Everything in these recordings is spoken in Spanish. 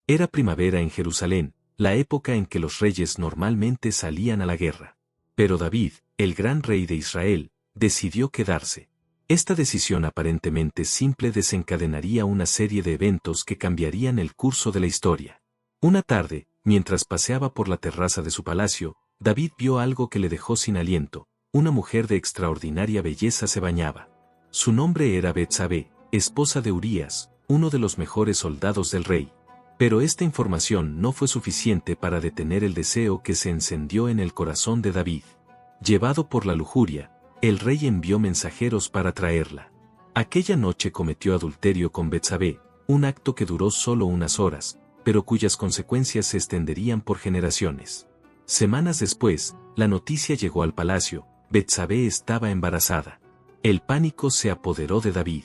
Era primavera en Jerusalén, la época en que los reyes normalmente salían a la guerra. Pero David, el gran rey de Israel, decidió quedarse. Esta decisión aparentemente simple desencadenaría una serie de eventos que cambiarían el curso de la historia. Una tarde, mientras paseaba por la terraza de su palacio, David vio algo que le dejó sin aliento. Una mujer de extraordinaria belleza se bañaba. Su nombre era Betsabé, esposa de Urías, uno de los mejores soldados del rey. Pero esta información no fue suficiente para detener el deseo que se encendió en el corazón de David. Llevado por la lujuria, el rey envió mensajeros para traerla. Aquella noche cometió adulterio con Betsabé, un acto que duró solo unas horas, pero cuyas consecuencias se extenderían por generaciones. Semanas después, la noticia llegó al palacio: Betsabé estaba embarazada. El pánico se apoderó de David.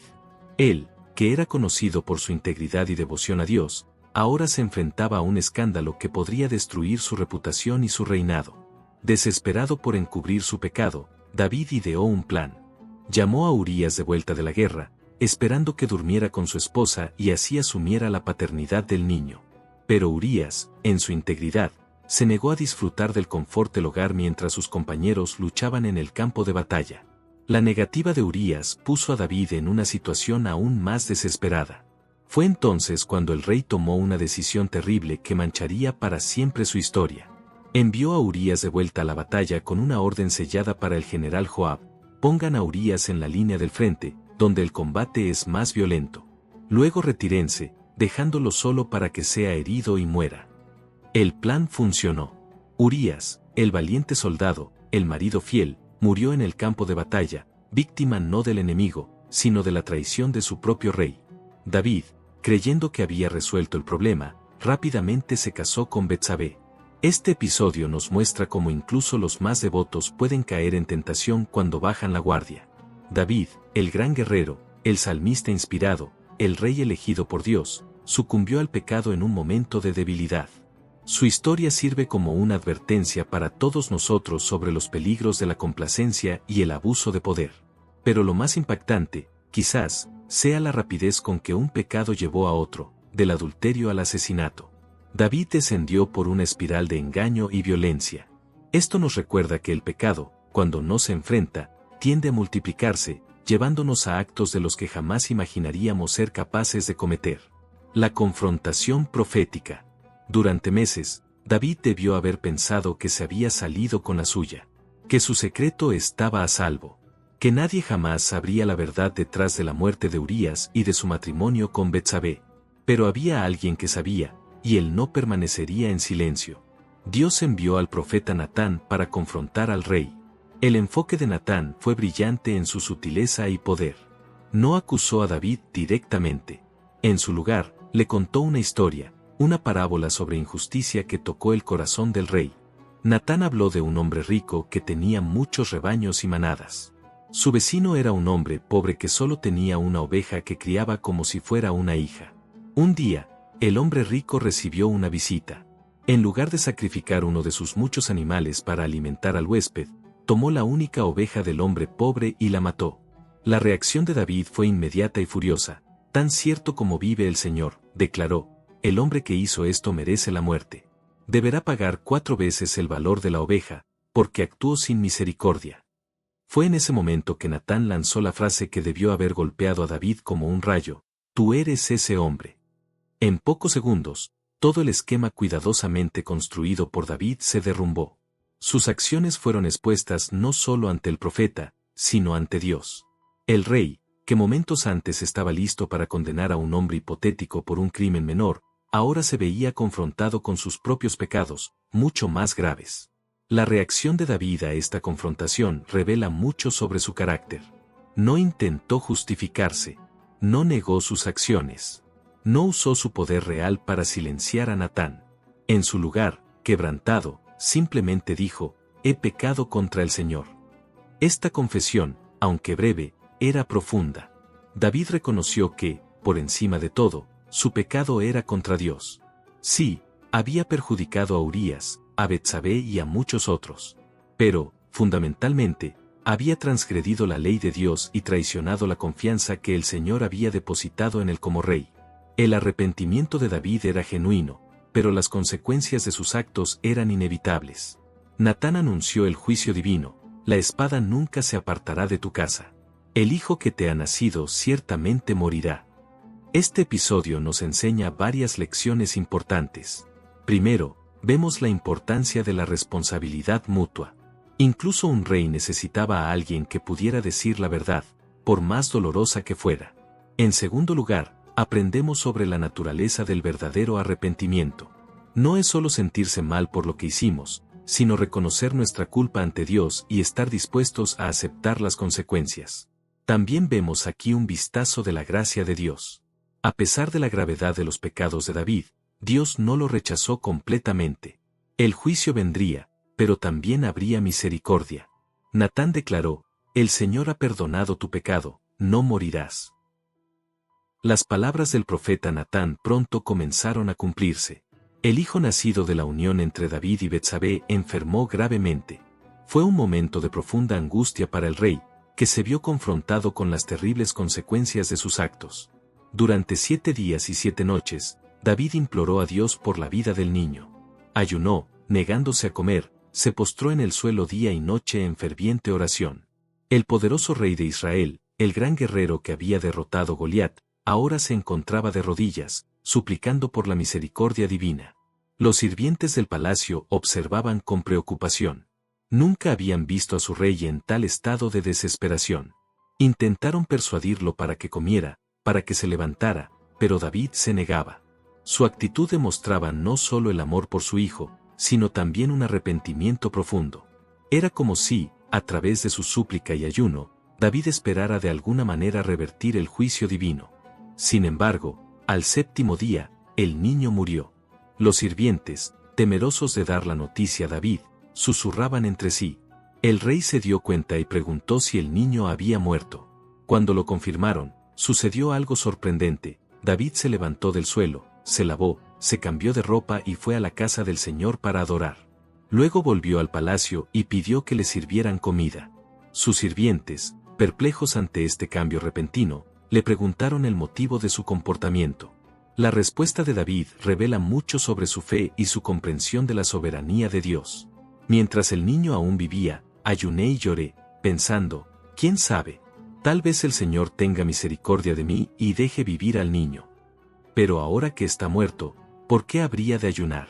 Él, que era conocido por su integridad y devoción a Dios, ahora se enfrentaba a un escándalo que podría destruir su reputación y su reinado. Desesperado por encubrir su pecado, David ideó un plan. Llamó a Urías de vuelta de la guerra, esperando que durmiera con su esposa y así asumiera la paternidad del niño. Pero Urías, en su integridad, se negó a disfrutar del confort del hogar mientras sus compañeros luchaban en el campo de batalla. La negativa de Urías puso a David en una situación aún más desesperada. Fue entonces cuando el rey tomó una decisión terrible que mancharía para siempre su historia. Envió a Urías de vuelta a la batalla con una orden sellada para el general Joab: pongan a Urías en la línea del frente, donde el combate es más violento. Luego retírense, dejándolo solo para que sea herido y muera. El plan funcionó. Urías, el valiente soldado, el marido fiel, murió en el campo de batalla, víctima no del enemigo, sino de la traición de su propio rey. David, creyendo que había resuelto el problema, rápidamente se casó con Betsabé. Este episodio nos muestra cómo incluso los más devotos pueden caer en tentación cuando bajan la guardia. David, el gran guerrero, el salmista inspirado, el rey elegido por Dios, sucumbió al pecado en un momento de debilidad. Su historia sirve como una advertencia para todos nosotros sobre los peligros de la complacencia y el abuso de poder. Pero lo más impactante, quizás, sea la rapidez con que un pecado llevó a otro, del adulterio al asesinato. David descendió por una espiral de engaño y violencia. Esto nos recuerda que el pecado, cuando no se enfrenta, tiende a multiplicarse, llevándonos a actos de los que jamás imaginaríamos ser capaces de cometer. La confrontación profética. Durante meses, David debió haber pensado que se había salido con la suya, que su secreto estaba a salvo, que nadie jamás sabría la verdad detrás de la muerte de Urías y de su matrimonio con Betsabé. Pero había alguien que sabía, y él no permanecería en silencio. Dios envió al profeta Natán para confrontar al rey. El enfoque de Natán fue brillante en su sutileza y poder. No acusó a David directamente. En su lugar, le contó una historia, una parábola sobre injusticia que tocó el corazón del rey. Natán habló de un hombre rico que tenía muchos rebaños y manadas. Su vecino era un hombre pobre que solo tenía una oveja que criaba como si fuera una hija. Un día, el hombre rico recibió una visita. En lugar de sacrificar uno de sus muchos animales para alimentar al huésped, tomó la única oveja del hombre pobre y la mató. La reacción de David fue inmediata y furiosa. Tan cierto como vive el Señor, declaró, el hombre que hizo esto merece la muerte. Deberá pagar 4 veces el valor de la oveja, porque actuó sin misericordia. Fue en ese momento que Natán lanzó la frase que debió haber golpeado a David como un rayo: tú eres ese hombre. En pocos segundos, todo el esquema cuidadosamente construido por David se derrumbó. Sus acciones fueron expuestas no solo ante el profeta, sino ante Dios. El rey, que momentos antes estaba listo para condenar a un hombre hipotético por un crimen menor, ahora se veía confrontado con sus propios pecados, mucho más graves. La reacción de David a esta confrontación revela mucho sobre su carácter. No intentó justificarse, no negó sus acciones. No usó su poder real para silenciar a Natán. En su lugar, quebrantado, simplemente dijo: he pecado contra el Señor. Esta confesión, aunque breve, era profunda. David reconoció que, por encima de todo, su pecado era contra Dios. Sí, había perjudicado a Urías, a Betsabé y a muchos otros. Pero, fundamentalmente, había transgredido la ley de Dios y traicionado la confianza que el Señor había depositado en él como rey. El arrepentimiento de David era genuino, pero las consecuencias de sus actos eran inevitables. Natán anunció el juicio divino: la espada nunca se apartará de tu casa. El hijo que te ha nacido ciertamente morirá. Este episodio nos enseña varias lecciones importantes. Primero, vemos la importancia de la responsabilidad mutua. Incluso un rey necesitaba a alguien que pudiera decir la verdad, por más dolorosa que fuera. En segundo lugar, aprendemos sobre la naturaleza del verdadero arrepentimiento. No es solo sentirse mal por lo que hicimos, sino reconocer nuestra culpa ante Dios y estar dispuestos a aceptar las consecuencias. También vemos aquí un vistazo de la gracia de Dios. A pesar de la gravedad de los pecados de David, Dios no lo rechazó completamente. El juicio vendría, pero también habría misericordia. Natán declaró: el Señor ha perdonado tu pecado, no morirás. Las palabras del profeta Natán pronto comenzaron a cumplirse. El hijo nacido de la unión entre David y Betsabé enfermó gravemente. Fue un momento de profunda angustia para el rey, que se vio confrontado con las terribles consecuencias de sus actos. Durante 7 días y 7 noches, David imploró a Dios por la vida del niño. Ayunó, negándose a comer, se postró en el suelo día y noche en ferviente oración. El poderoso rey de Israel, el gran guerrero que había derrotado Goliat, ahora se encontraba de rodillas, suplicando por la misericordia divina. Los sirvientes del palacio observaban con preocupación. Nunca habían visto a su rey en tal estado de desesperación. Intentaron persuadirlo para que comiera, para que se levantara, pero David se negaba. Su actitud demostraba no solo el amor por su hijo, sino también un arrepentimiento profundo. Era como si, a través de su súplica y ayuno, David esperara de alguna manera revertir el juicio divino. Sin embargo, al 7º día, el niño murió. Los sirvientes, temerosos de dar la noticia a David, susurraban entre sí. El rey se dio cuenta y preguntó si el niño había muerto. Cuando lo confirmaron, sucedió algo sorprendente. David se levantó del suelo, se lavó, se cambió de ropa y fue a la casa del Señor para adorar. Luego volvió al palacio y pidió que le sirvieran comida. Sus sirvientes, perplejos ante este cambio repentino, le preguntaron el motivo de su comportamiento. La respuesta de David revela mucho sobre su fe y su comprensión de la soberanía de Dios. Mientras el niño aún vivía, ayuné y lloré, pensando: ¿quién sabe? Tal vez el Señor tenga misericordia de mí y deje vivir al niño. Pero ahora que está muerto, ¿por qué habría de ayunar?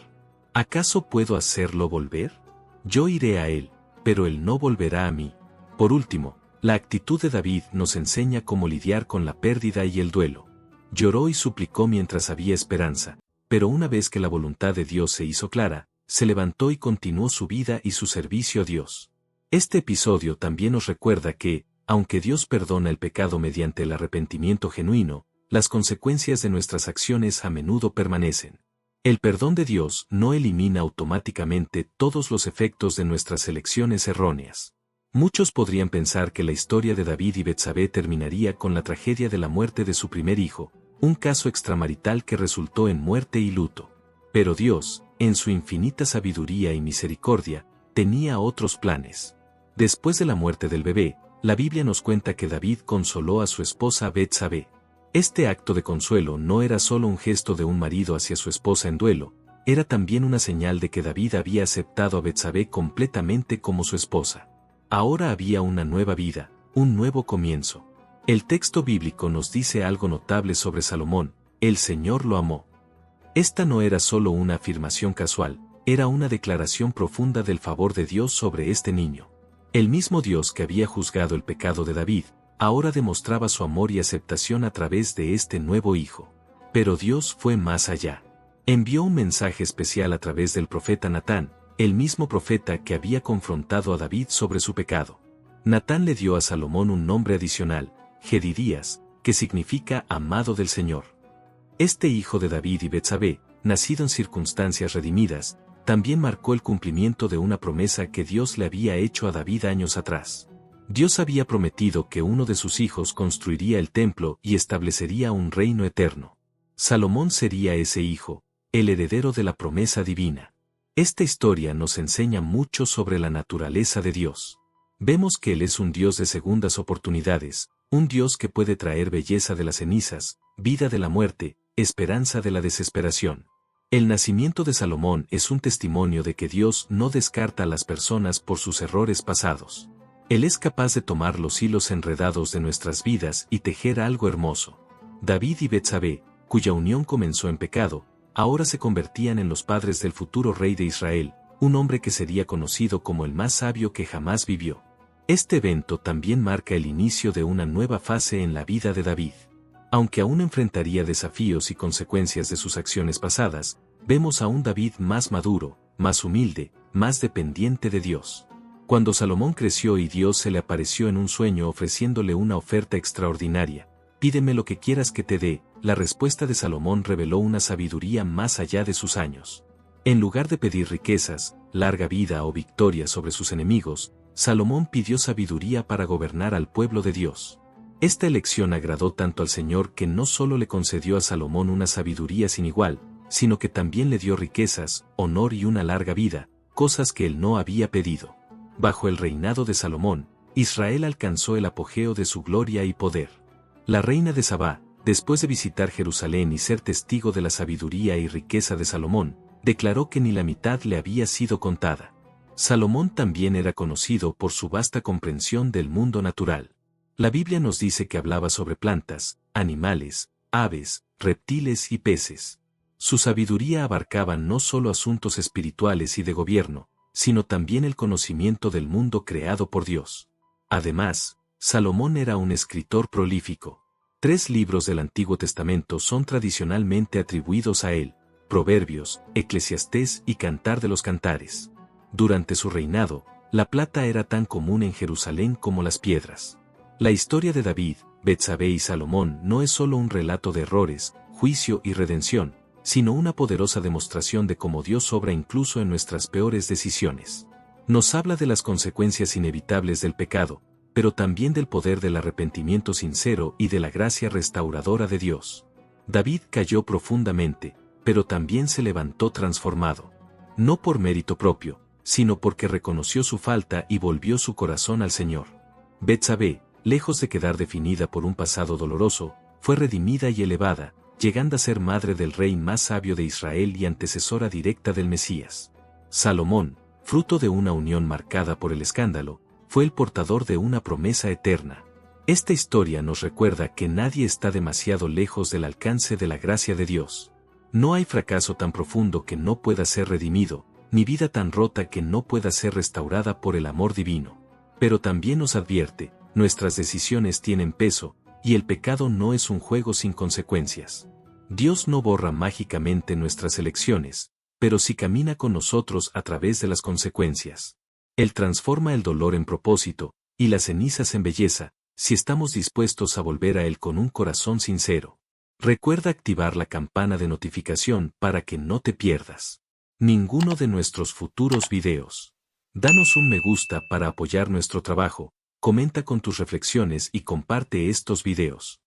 ¿Acaso puedo hacerlo volver? Yo iré a él, pero él no volverá a mí. Por último, la actitud de David nos enseña cómo lidiar con la pérdida y el duelo. Lloró y suplicó mientras había esperanza, pero una vez que la voluntad de Dios se hizo clara, se levantó y continuó su vida y su servicio a Dios. Este episodio también nos recuerda que, aunque Dios perdona el pecado mediante el arrepentimiento genuino, las consecuencias de nuestras acciones a menudo permanecen. El perdón de Dios no elimina automáticamente todos los efectos de nuestras elecciones erróneas. Muchos podrían pensar que la historia de David y Betsabé terminaría con la tragedia de la muerte de su primer hijo, un caso extramarital que resultó en muerte y luto. Pero Dios, en su infinita sabiduría y misericordia, tenía otros planes. Después de la muerte del bebé, la Biblia nos cuenta que David consoló a su esposa Betsabé. Este acto de consuelo no era solo un gesto de un marido hacia su esposa en duelo, era también una señal de que David había aceptado a Betsabé completamente como su esposa. Ahora había una nueva vida, un nuevo comienzo. El texto bíblico nos dice algo notable sobre Salomón: el Señor lo amó. Esta no era solo una afirmación casual, era una declaración profunda del favor de Dios sobre este niño. El mismo Dios que había juzgado el pecado de David, ahora demostraba su amor y aceptación a través de este nuevo hijo. Pero Dios fue más allá. Envió un mensaje especial a través del profeta Natán, el mismo profeta que había confrontado a David sobre su pecado. Natán le dio a Salomón un nombre adicional, Jedidías, que significa amado del Señor. Este hijo de David y Betsabé, nacido en circunstancias redimidas, también marcó el cumplimiento de una promesa que Dios le había hecho a David años atrás. Dios había prometido que uno de sus hijos construiría el templo y establecería un reino eterno. Salomón sería ese hijo, el heredero de la promesa divina. Esta historia nos enseña mucho sobre la naturaleza de Dios. Vemos que Él es un Dios de segundas oportunidades, un Dios que puede traer belleza de las cenizas, vida de la muerte, esperanza de la desesperación. El nacimiento de Salomón es un testimonio de que Dios no descarta a las personas por sus errores pasados. Él es capaz de tomar los hilos enredados de nuestras vidas y tejer algo hermoso. David y Betsabé, cuya unión comenzó en pecado, ahora se convertían en los padres del futuro rey de Israel, un hombre que sería conocido como el más sabio que jamás vivió. Este evento también marca el inicio de una nueva fase en la vida de David. Aunque aún enfrentaría desafíos y consecuencias de sus acciones pasadas, vemos a un David más maduro, más humilde, más dependiente de Dios. Cuando Salomón creció y Dios se le apareció en un sueño ofreciéndole una oferta extraordinaria, «Pídeme lo que quieras que te dé», la respuesta de Salomón reveló una sabiduría más allá de sus años. En lugar de pedir riquezas, larga vida o victoria sobre sus enemigos, Salomón pidió sabiduría para gobernar al pueblo de Dios. Esta elección agradó tanto al Señor que no solo le concedió a Salomón una sabiduría sin igual, sino que también le dio riquezas, honor y una larga vida, cosas que él no había pedido. Bajo el reinado de Salomón, Israel alcanzó el apogeo de su gloria y poder. La reina de Sabá, después de visitar Jerusalén y ser testigo de la sabiduría y riqueza de Salomón, declaró que ni la mitad le había sido contada. Salomón también era conocido por su vasta comprensión del mundo natural. La Biblia nos dice que hablaba sobre plantas, animales, aves, reptiles y peces. Su sabiduría abarcaba no solo asuntos espirituales y de gobierno, sino también el conocimiento del mundo creado por Dios. Además, Salomón era un escritor prolífico. 3 libros del Antiguo Testamento son tradicionalmente atribuidos a él: Proverbios, Eclesiastés y Cantar de los Cantares. Durante su reinado, la plata era tan común en Jerusalén como las piedras. La historia de David, Betsabé y Salomón no es solo un relato de errores, juicio y redención, sino una poderosa demostración de cómo Dios obra incluso en nuestras peores decisiones. Nos habla de las consecuencias inevitables del pecado, pero también del poder del arrepentimiento sincero y de la gracia restauradora de Dios. David cayó profundamente, pero también se levantó transformado. No por mérito propio, sino porque reconoció su falta y volvió su corazón al Señor. Betsabé, lejos de quedar definida por un pasado doloroso, fue redimida y elevada, llegando a ser madre del rey más sabio de Israel y antecesora directa del Mesías. Salomón, fruto de una unión marcada por el escándalo, fue el portador de una promesa eterna. Esta historia nos recuerda que nadie está demasiado lejos del alcance de la gracia de Dios. No hay fracaso tan profundo que no pueda ser redimido, ni vida tan rota que no pueda ser restaurada por el amor divino. Pero también nos advierte: nuestras decisiones tienen peso, y el pecado no es un juego sin consecuencias. Dios no borra mágicamente nuestras elecciones, pero sí camina con nosotros a través de las consecuencias. Él transforma el dolor en propósito, y las cenizas en belleza, si estamos dispuestos a volver a Él con un corazón sincero. Recuerda activar la campana de notificación para que no te pierdas ninguno de nuestros futuros videos. Danos un me gusta para apoyar nuestro trabajo, comenta con tus reflexiones y comparte estos videos.